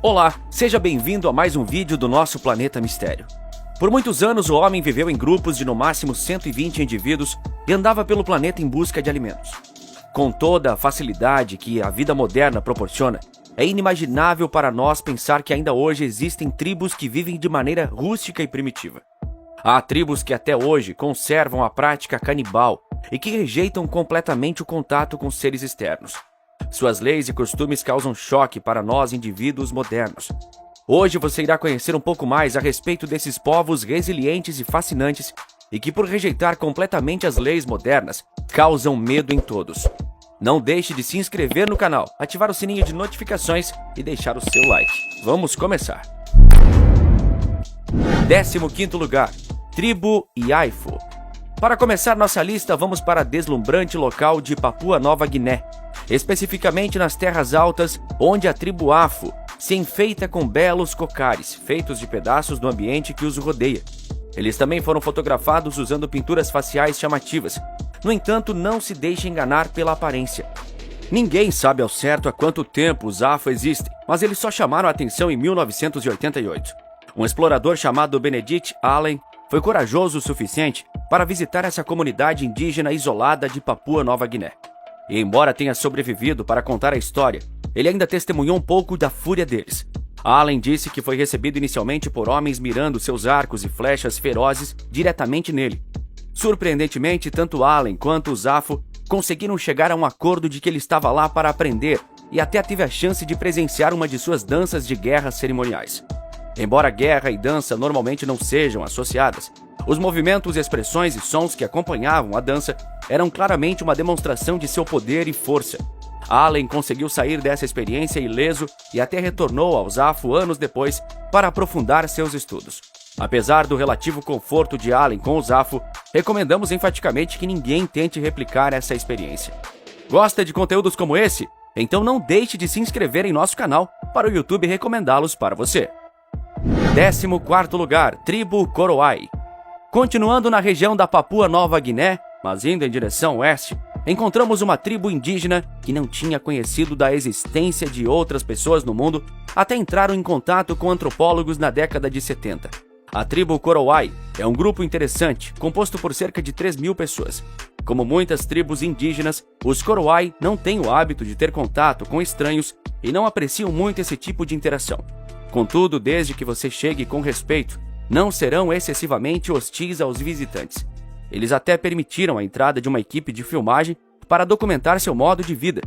Olá, seja bem-vindo a mais um vídeo do nosso Planeta Mistério. Por muitos anos, o homem viveu em grupos de no máximo 120 indivíduos e andava pelo planeta em busca de alimentos. Com toda a facilidade que a vida moderna proporciona, é inimaginável para nós pensar que ainda hoje existem tribos que vivem de maneira rústica e primitiva. Há tribos que até hoje conservam a prática canibal e que rejeitam completamente o contato com seres externos. Suas leis e costumes causam choque para nós indivíduos modernos. Hoje você irá conhecer um pouco mais a respeito desses povos resilientes e fascinantes e que, por rejeitar completamente as leis modernas, causam medo em todos. Não deixe de se inscrever no canal, ativar o sininho de notificações e deixar o seu like. Vamos começar! 15º lugar, Tribo Yaifu. Para começar nossa lista, vamos para a deslumbrante local de Papua Nova Guiné, especificamente nas terras altas, onde a tribo Afu se enfeita com belos cocares, feitos de pedaços do ambiente que os rodeia. Eles também foram fotografados usando pinturas faciais chamativas. No entanto, não se deixe enganar pela aparência. Ninguém sabe ao certo há quanto tempo os Afu existem, mas eles só chamaram a atenção em 1988. Um explorador chamado Benedict Allen foi corajoso o suficiente para visitar essa comunidade indígena isolada de Papua Nova Guiné. E embora tenha sobrevivido para contar a história, ele ainda testemunhou um pouco da fúria deles. Allen disse que foi recebido inicialmente por homens mirando seus arcos e flechas ferozes diretamente nele. Surpreendentemente, tanto Allen quanto os Afu conseguiram chegar a um acordo de que ele estava lá para aprender e até teve a chance de presenciar uma de suas danças de guerra cerimoniais. Embora guerra e dança normalmente não sejam associadas, os movimentos, expressões e sons que acompanhavam a dança eram claramente uma demonstração de seu poder e força. Allen conseguiu sair dessa experiência ileso e até retornou aos Afu anos depois para aprofundar seus estudos. Apesar do relativo conforto de Allen com os Afu, recomendamos enfaticamente que ninguém tente replicar essa experiência. Gosta de conteúdos como esse? Então não deixe de se inscrever em nosso canal para o YouTube recomendá-los para você. 14º lugar, Tribo Korowai. Continuando na região da Papua Nova Guiné, mas indo em direção oeste, encontramos uma tribo indígena que não tinha conhecido da existência de outras pessoas no mundo até entraram em contato com antropólogos na década de 70. A tribo Korowai é um grupo interessante, composto por cerca de 3.000 pessoas. Como muitas tribos indígenas, os Korowai não têm o hábito de ter contato com estranhos e não apreciam muito esse tipo de interação. Contudo, desde que você chegue com respeito, não serão excessivamente hostis aos visitantes. Eles até permitiram a entrada de uma equipe de filmagem para documentar seu modo de vida.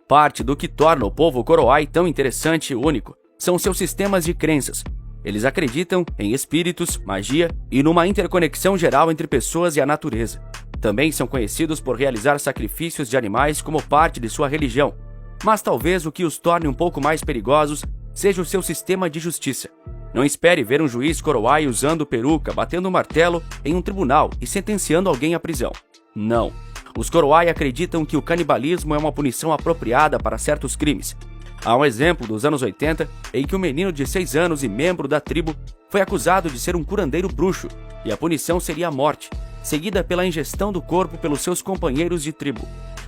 Parte do que torna o povo Korowai tão interessante e único são seus sistemas de crenças. Eles acreditam em espíritos, magia e numa interconexão geral entre pessoas e a natureza. Também são conhecidos por realizar sacrifícios de animais como parte de sua religião. Mas talvez o que os torne um pouco mais perigosos seja o seu sistema de justiça. Não espere ver um juiz Korowai usando peruca, batendo um martelo em um tribunal e sentenciando alguém à prisão. Não. Os Korowai acreditam que o canibalismo é uma punição apropriada para certos crimes. Há um exemplo dos anos 80 em que um menino de 6 anos e membro da tribo foi acusado de ser um curandeiro bruxo e a punição seria a morte, seguida pela ingestão do corpo pelos seus companheiros de tribo.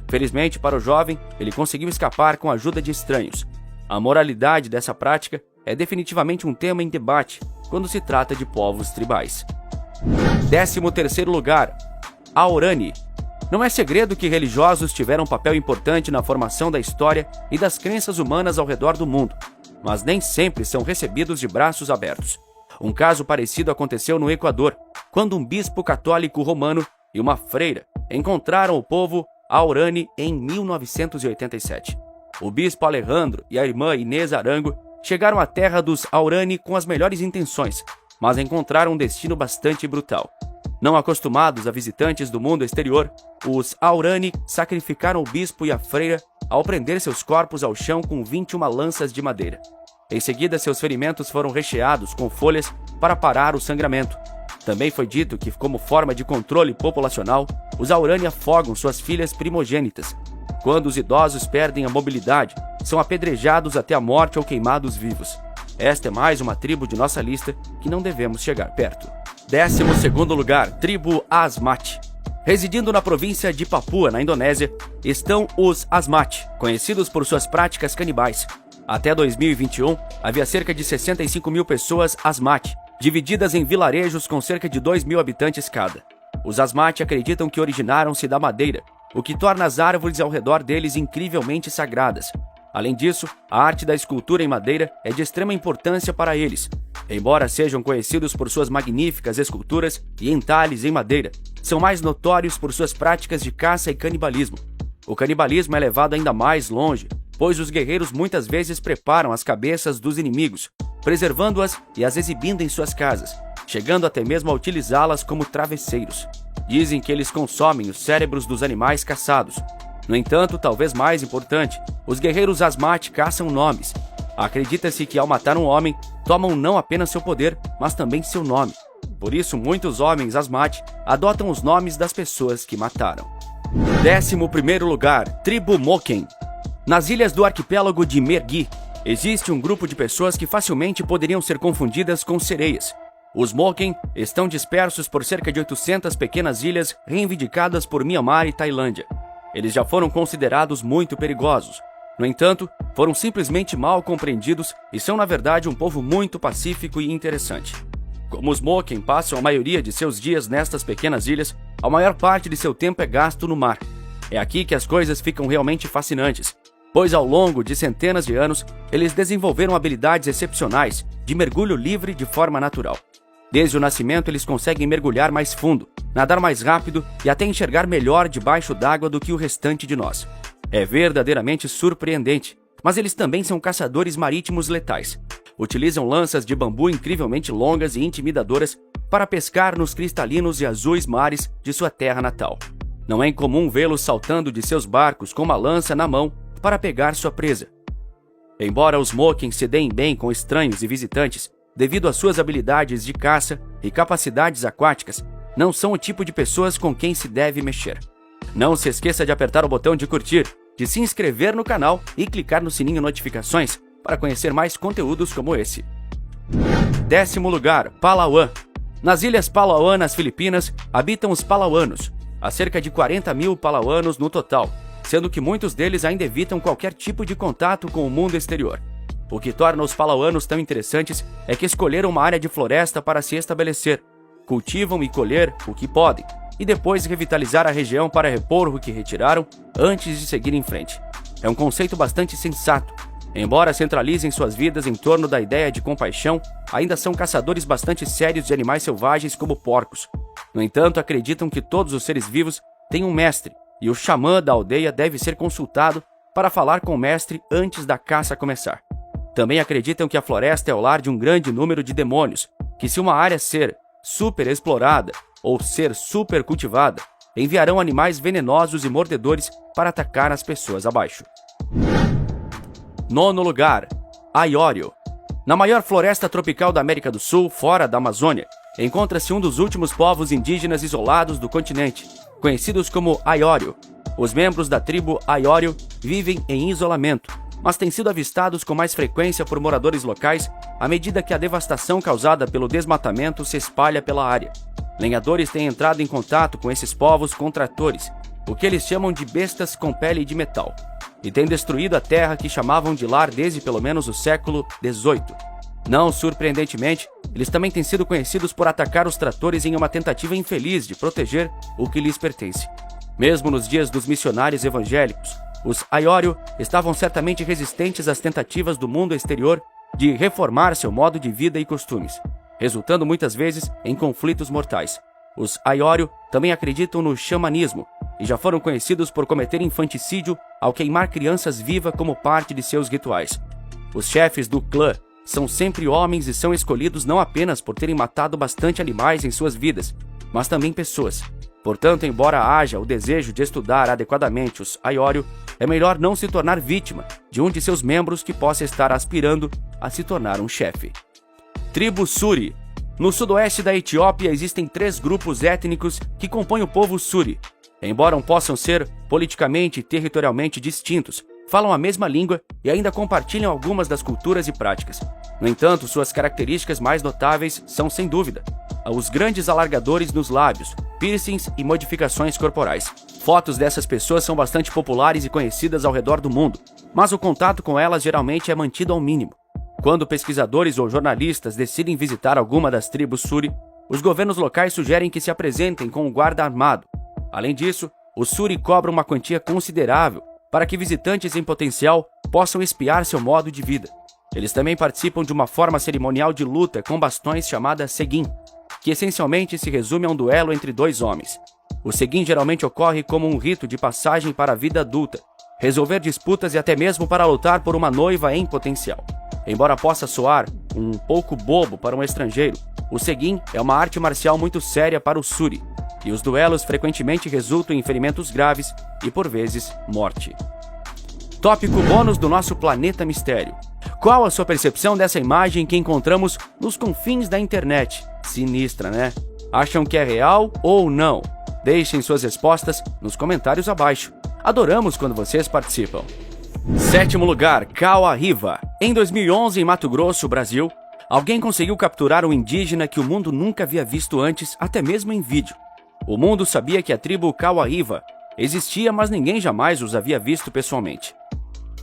Felizmente para o jovem, ele conseguiu escapar com a ajuda de estranhos. A moralidade dessa prática é definitivamente um tema em debate quando se trata de povos tribais. 13º lugar, Aorani. Não é segredo que religiosos tiveram um papel importante na formação da história e das crenças humanas ao redor do mundo, mas nem sempre são recebidos de braços abertos. Um caso parecido aconteceu no Equador, quando um bispo católico romano e uma freira encontraram o povo Aorani em 1987. O bispo Alejandro e a irmã Inês Arango chegaram à terra dos Aorani com as melhores intenções, mas encontraram um destino bastante brutal. Não acostumados a visitantes do mundo exterior, os Aorani sacrificaram o bispo e a freira ao prender seus corpos ao chão com 21 lanças de madeira. Em seguida, seus ferimentos foram recheados com folhas para parar o sangramento. Também foi dito que, como forma de controle populacional, os Aorani afogam suas filhas primogênitas. Quando os idosos perdem a mobilidade, são apedrejados até a morte ou queimados vivos. Esta é mais uma tribo de nossa lista que não devemos chegar perto. 12º lugar, Tribo Asmat. Residindo na província de Papua, na Indonésia, estão os Asmat, conhecidos por suas práticas canibais. Até 2021, havia cerca de 65 mil pessoas Asmat, divididas em vilarejos com cerca de 2 mil habitantes cada. Os Asmat acreditam que originaram-se da madeira, o que torna as árvores ao redor deles incrivelmente sagradas. Além disso, a arte da escultura em madeira é de extrema importância para eles. Embora sejam conhecidos por suas magníficas esculturas e entalhes em madeira, são mais notórios por suas práticas de caça e canibalismo. O canibalismo é levado ainda mais longe, pois os guerreiros muitas vezes preparam as cabeças dos inimigos, preservando-as e as exibindo em suas casas, chegando até mesmo a utilizá-las como travesseiros. Dizem que eles consomem os cérebros dos animais caçados. No entanto, talvez mais importante, os guerreiros Asmat caçam nomes. Acredita-se que ao matar um homem, tomam não apenas seu poder, mas também seu nome. Por isso, muitos homens Asmat adotam os nomes das pessoas que mataram. 11º lugar, Tribo Moken. Nas ilhas do arquipélago de Mergui, existe um grupo de pessoas que facilmente poderiam ser confundidas com sereias. Os Moken estão dispersos por cerca de 800 pequenas ilhas reivindicadas por Myanmar e Tailândia. Eles já foram considerados muito perigosos. No entanto, foram simplesmente mal compreendidos e são, na verdade, um povo muito pacífico e interessante. Como os Moken passam a maioria de seus dias nestas pequenas ilhas, a maior parte de seu tempo é gasto no mar. É aqui que as coisas ficam realmente fascinantes, pois ao longo de centenas de anos, eles desenvolveram habilidades excepcionais de mergulho livre de forma natural. Desde o nascimento, eles conseguem mergulhar mais fundo, nadar mais rápido e até enxergar melhor debaixo d'água do que o restante de nós. É verdadeiramente surpreendente, mas eles também são caçadores marítimos letais. Utilizam lanças de bambu incrivelmente longas e intimidadoras para pescar nos cristalinos e azuis mares de sua terra natal. Não é incomum vê-los saltando de seus barcos com uma lança na mão para pegar sua presa. Embora os Moken se deem bem com estranhos e visitantes, devido às suas habilidades de caça e capacidades aquáticas, não são o tipo de pessoas com quem se deve mexer. Não se esqueça de apertar o botão de curtir, de se inscrever no canal e clicar no sininho notificações para conhecer mais conteúdos como esse. 10º lugar, Palauan. Nas Ilhas Palauan, nas Filipinas, habitam os palauanos. Há cerca de 40 mil palauanos no total, sendo que muitos deles ainda evitam qualquer tipo de contato com o mundo exterior. O que torna os palauanos tão interessantes é que escolheram uma área de floresta para se estabelecer, cultivam e colher o que podem, e depois revitalizar a região para repor o que retiraram antes de seguir em frente. É um conceito bastante sensato. Embora centralizem suas vidas em torno da ideia de compaixão, ainda são caçadores bastante sérios de animais selvagens como porcos. No entanto, acreditam que todos os seres vivos têm um mestre, e o xamã da aldeia deve ser consultado para falar com o mestre antes da caça começar. Também acreditam que a floresta é o lar de um grande número de demônios, que se uma área ser super explorada ou ser super cultivada, enviarão animais venenosos e mordedores para atacar as pessoas abaixo. 9º lugar, Aiório. Na maior floresta tropical da América do Sul, fora da Amazônia, encontra-se um dos últimos povos indígenas isolados do continente, conhecidos como Aiório. Os membros da tribo Aiório vivem em isolamento, mas têm sido avistados com mais frequência por moradores locais à medida que a devastação causada pelo desmatamento se espalha pela área. Lenhadores têm entrado em contato com esses povos com tratores, o que eles chamam de bestas com pele de metal, e têm destruído a terra que chamavam de lar desde pelo menos o século XVIII. Não surpreendentemente, eles também têm sido conhecidos por atacar os tratores em uma tentativa infeliz de proteger o que lhes pertence. Mesmo nos dias dos missionários evangélicos, os Aiório estavam certamente resistentes às tentativas do mundo exterior de reformar seu modo de vida e costumes, resultando muitas vezes em conflitos mortais. Os Aiório também acreditam no xamanismo e já foram conhecidos por cometer infanticídio ao queimar crianças vivas como parte de seus rituais. Os chefes do clã são sempre homens e são escolhidos não apenas por terem matado bastante animais em suas vidas, mas também pessoas. Portanto, embora haja o desejo de estudar adequadamente os Aiório, é melhor não se tornar vítima de um de seus membros que possa estar aspirando a se tornar um chefe. Tribo Suri. No sudoeste da Etiópia existem 3 grupos étnicos que compõem o povo Suri. Embora possam ser politicamente e territorialmente distintos, falam a mesma língua e ainda compartilham algumas das culturas e práticas. No entanto, suas características mais notáveis são, sem dúvida, os grandes alargadores nos lábios, piercings e modificações corporais. Fotos dessas pessoas são bastante populares e conhecidas ao redor do mundo, mas o contato com elas geralmente é mantido ao mínimo. Quando pesquisadores ou jornalistas decidem visitar alguma das tribos Suri, os governos locais sugerem que se apresentem com um guarda armado. Além disso, os Suri cobram uma quantia considerável para que visitantes em potencial possam espiar seu modo de vida. Eles também participam de uma forma cerimonial de luta com bastões chamada Seguin, que essencialmente se resume a um duelo entre dois homens. O Seguin geralmente ocorre como um rito de passagem para a vida adulta, resolver disputas e até mesmo para lutar por uma noiva em potencial. Embora possa soar um pouco bobo para um estrangeiro, o Seguin é uma arte marcial muito séria para o Suri, e os duelos frequentemente resultam em ferimentos graves e, por vezes, morte. Tópico bônus do nosso Planeta Mistério. Qual a sua percepção dessa imagem que encontramos nos confins da internet? Sinistra, né? Acham que é real ou não? Deixem suas respostas nos comentários abaixo. Adoramos quando vocês participam. 7º lugar, Cauã-Riva. Em 2011, em Mato Grosso, Brasil, alguém conseguiu capturar um indígena que o mundo nunca havia visto antes, até mesmo em vídeo. O mundo sabia que a tribo Cauã-Riva existia, mas ninguém jamais os havia visto pessoalmente.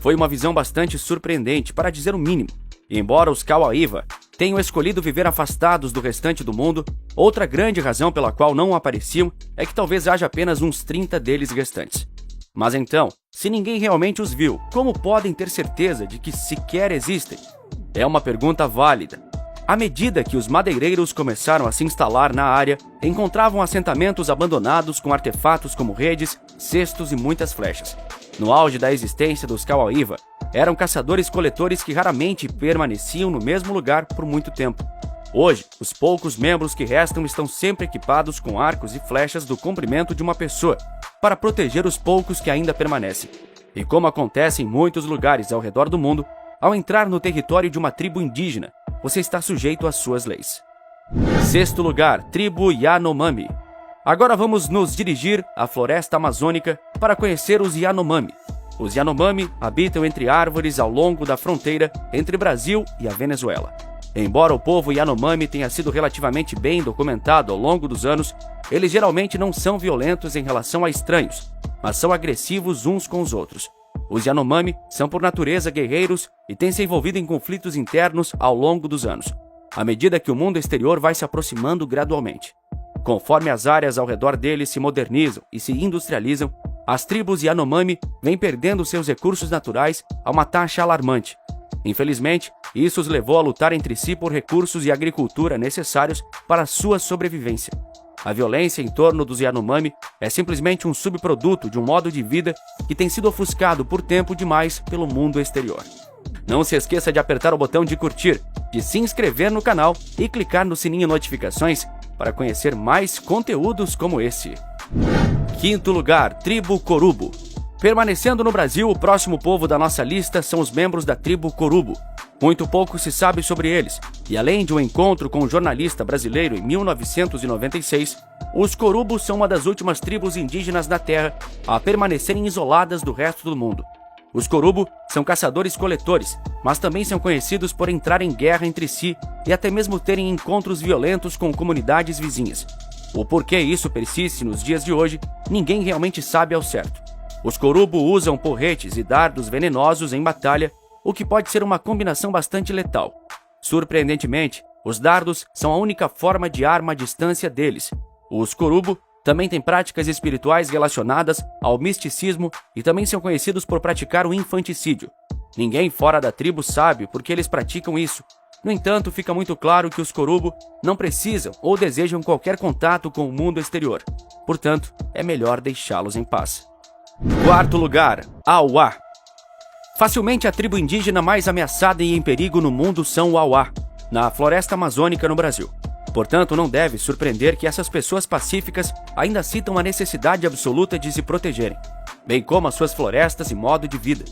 Foi uma visão bastante surpreendente, para dizer o mínimo. E embora os Cauã-Riva tenham escolhido viver afastados do restante do mundo, outra grande razão pela qual não apareciam é que talvez haja apenas uns 30 deles restantes. Mas então, se ninguém realmente os viu, como podem ter certeza de que sequer existem? É uma pergunta válida. À medida que os madeireiros começaram a se instalar na área, encontravam assentamentos abandonados com artefatos como redes, cestos e muitas flechas. No auge da existência dos Cauã-Riva, eram caçadores-coletores que raramente permaneciam no mesmo lugar por muito tempo. Hoje, os poucos membros que restam estão sempre equipados com arcos e flechas do comprimento de uma pessoa, para proteger os poucos que ainda permanecem. E como acontece em muitos lugares ao redor do mundo, ao entrar no território de uma tribo indígena, você está sujeito às suas leis. 6º lugar, tribo Yanomami. Agora vamos nos dirigir à floresta amazônica para conhecer os Yanomami. Os Yanomami habitam entre árvores ao longo da fronteira entre Brasil e a Venezuela. Embora o povo Yanomami tenha sido relativamente bem documentado ao longo dos anos, eles geralmente não são violentos em relação a estranhos, mas são agressivos uns com os outros. Os Yanomami são por natureza guerreiros e têm se envolvido em conflitos internos ao longo dos anos, à medida que o mundo exterior vai se aproximando gradualmente. Conforme as áreas ao redor deles se modernizam e se industrializam, as tribos Yanomami vêm perdendo seus recursos naturais a uma taxa alarmante. Infelizmente, isso os levou a lutar entre si por recursos e agricultura necessários para a sua sobrevivência. A violência em torno dos Yanomami é simplesmente um subproduto de um modo de vida que tem sido ofuscado por tempo demais pelo mundo exterior. Não se esqueça de apertar o botão de curtir, de se inscrever no canal e clicar no sininho notificações para conhecer mais conteúdos como esse. 5º lugar, tribo Corubo. Permanecendo no Brasil, o próximo povo da nossa lista são os membros da tribo Corubo. Muito pouco se sabe sobre eles, e além de um encontro com um jornalista brasileiro em 1996, os Corubo são uma das últimas tribos indígenas da Terra a permanecerem isoladas do resto do mundo. Os Corubo são caçadores-coletores, mas também são conhecidos por entrar em guerra entre si e até mesmo terem encontros violentos com comunidades vizinhas. O porquê isso persiste nos dias de hoje, ninguém realmente sabe ao certo. Os Corubo usam porretes e dardos venenosos em batalha, o que pode ser uma combinação bastante letal. Surpreendentemente, os dardos são a única forma de arma à distância deles. Os Corubo também têm práticas espirituais relacionadas ao misticismo e também são conhecidos por praticar o infanticídio. Ninguém fora da tribo sabe por que eles praticam isso. No entanto, fica muito claro que os Corubo não precisam ou desejam qualquer contato com o mundo exterior. Portanto, é melhor deixá-los em paz. 4º lugar, Auá. Facilmente a tribo indígena mais ameaçada e em perigo no mundo são o Auá, na floresta amazônica no Brasil. Portanto, não deve surpreender que essas pessoas pacíficas ainda citam a necessidade absoluta de se protegerem, bem como as suas florestas e modo de vida.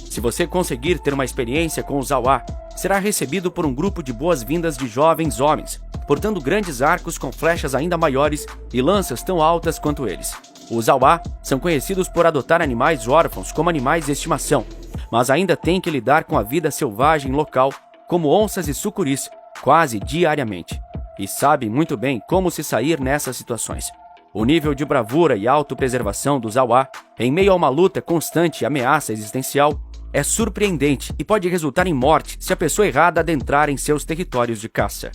Se você conseguir ter uma experiência com os Auá, será recebido por um grupo de boas-vindas de jovens homens, portando grandes arcos com flechas ainda maiores e lanças tão altas quanto eles. Os Auá são conhecidos por adotar animais órfãos como animais de estimação, mas ainda têm que lidar com a vida selvagem local, como onças e sucuris, quase diariamente. E sabem muito bem como se sair nessas situações. O nível de bravura e autopreservação dos Auá, em meio a uma luta constante e ameaça existencial, é surpreendente e pode resultar em morte se a pessoa errada adentrar em seus territórios de caça.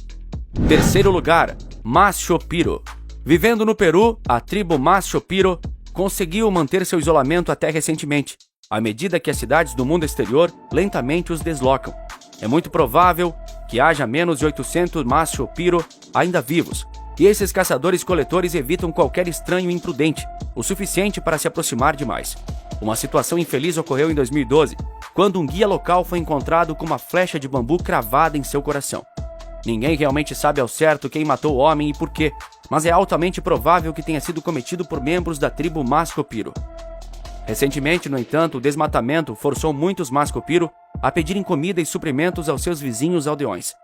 Terceiro lugar, Mas-Xopiro. Vivendo no Peru, a tribo Mas-Xopiro conseguiu manter seu isolamento até recentemente, à medida que as cidades do mundo exterior lentamente os deslocam. É muito provável que haja menos de 800 Mas-Xopiro ainda vivos, e esses caçadores-coletores evitam qualquer estranho imprudente, o suficiente para se aproximar demais. Uma situação infeliz ocorreu em 2012, quando um guia local foi encontrado com uma flecha de bambu cravada em seu coração. Ninguém realmente sabe ao certo quem matou o homem e por quê, mas é altamente provável que tenha sido cometido por membros da tribo Mas-Xopiro. Recentemente, no entanto, o desmatamento forçou muitos Mas-Xopiro a pedirem comida e suprimentos aos seus vizinhos aldeões.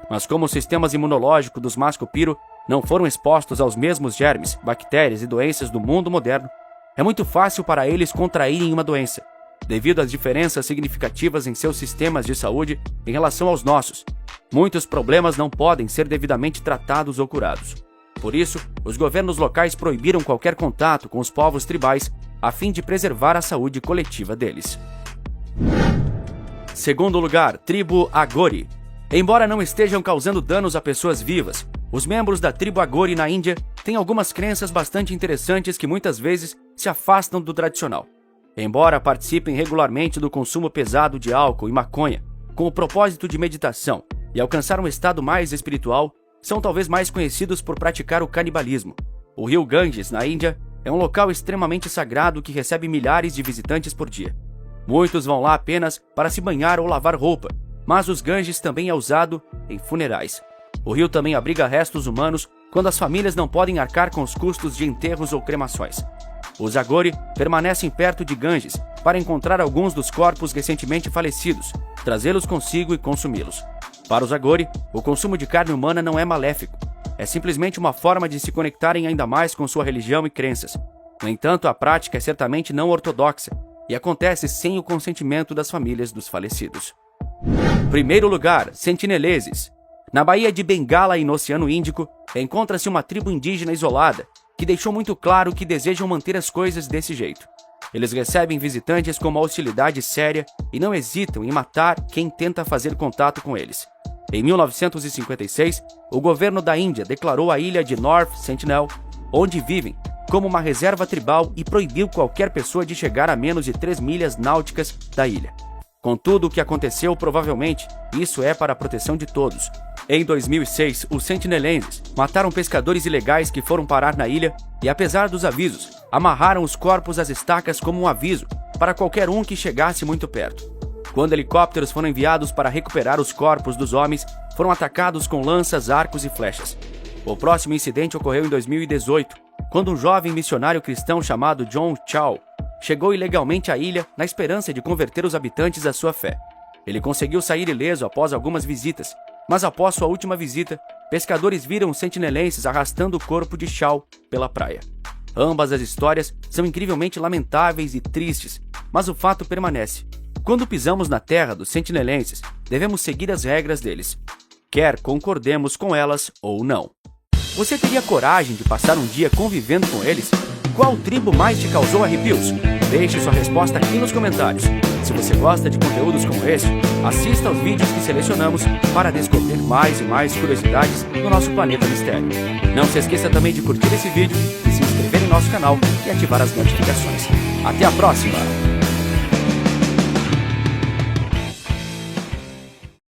Mas como os sistemas imunológicos dos Mas-Xopiro não foram expostos aos mesmos germes, bactérias e doenças do mundo moderno, é muito fácil para eles contraírem uma doença, devido às diferenças significativas em seus sistemas de saúde em relação aos nossos. Muitos problemas não podem ser devidamente tratados ou curados. Por isso, os governos locais proibiram qualquer contato com os povos tribais, a fim de preservar a saúde coletiva deles. Segundo lugar, tribo Agori. Embora não estejam causando danos a pessoas vivas, os membros da tribo Agori na Índia têm algumas crenças bastante interessantes que muitas vezes se afastam do tradicional. Embora participem regularmente do consumo pesado de álcool e maconha, com o propósito de meditação e alcançar um estado mais espiritual, são talvez mais conhecidos por praticar o canibalismo. O rio Ganges, na Índia, é um local extremamente sagrado que recebe milhares de visitantes por dia. Muitos vão lá apenas para se banhar ou lavar roupa, mas os Ganges também é usado em funerais. O rio também abriga restos humanos quando as famílias não podem arcar com os custos de enterros ou cremações. Os Agori permanecem perto de Ganges para encontrar alguns dos corpos recentemente falecidos, trazê-los consigo e consumi-los. Para os Agori, o consumo de carne humana não é maléfico. É simplesmente uma forma de se conectarem ainda mais com sua religião e crenças. No entanto, a prática é certamente não ortodoxa e acontece sem o consentimento das famílias dos falecidos. Primeiro lugar, Sentineleses. Na Baía de Bengala e no Oceano Índico, encontra-se uma tribo indígena isolada que deixou muito claro que desejam manter as coisas desse jeito. Eles recebem visitantes com uma hostilidade séria e não hesitam em matar quem tenta fazer contato com eles. Em 1956, o governo da Índia declarou a ilha de North Sentinel, onde vivem, como uma reserva tribal e proibiu qualquer pessoa de chegar a menos de 3 milhas náuticas da ilha. Contudo, o que aconteceu provavelmente, isso é para a proteção de todos. Em 2006, os sentinelenses mataram pescadores ilegais que foram parar na ilha e, apesar dos avisos, amarraram os corpos às estacas como um aviso para qualquer um que chegasse muito perto. Quando helicópteros foram enviados para recuperar os corpos dos homens, foram atacados com lanças, arcos e flechas. O próximo incidente ocorreu em 2018, quando um jovem missionário cristão chamado John Chow chegou ilegalmente à ilha na esperança de converter os habitantes à sua fé. Ele conseguiu sair ileso após algumas visitas, mas após sua última visita, pescadores viram os sentinelenses arrastando o corpo de Chow pela praia. Ambas as histórias são incrivelmente lamentáveis e tristes, mas o fato permanece. Quando pisamos na terra dos sentinelenses, devemos seguir as regras deles, quer concordemos com elas ou não. Você teria coragem de passar um dia convivendo com eles? Qual tribo mais te causou arrepios? Deixe sua resposta aqui nos comentários. Se você gosta de conteúdos como este, assista aos vídeos que selecionamos para descobrir mais e mais curiosidades no nosso planeta mistério. Não se esqueça também de curtir esse vídeo e se inscrever em nosso canal e ativar as notificações. Até a próxima!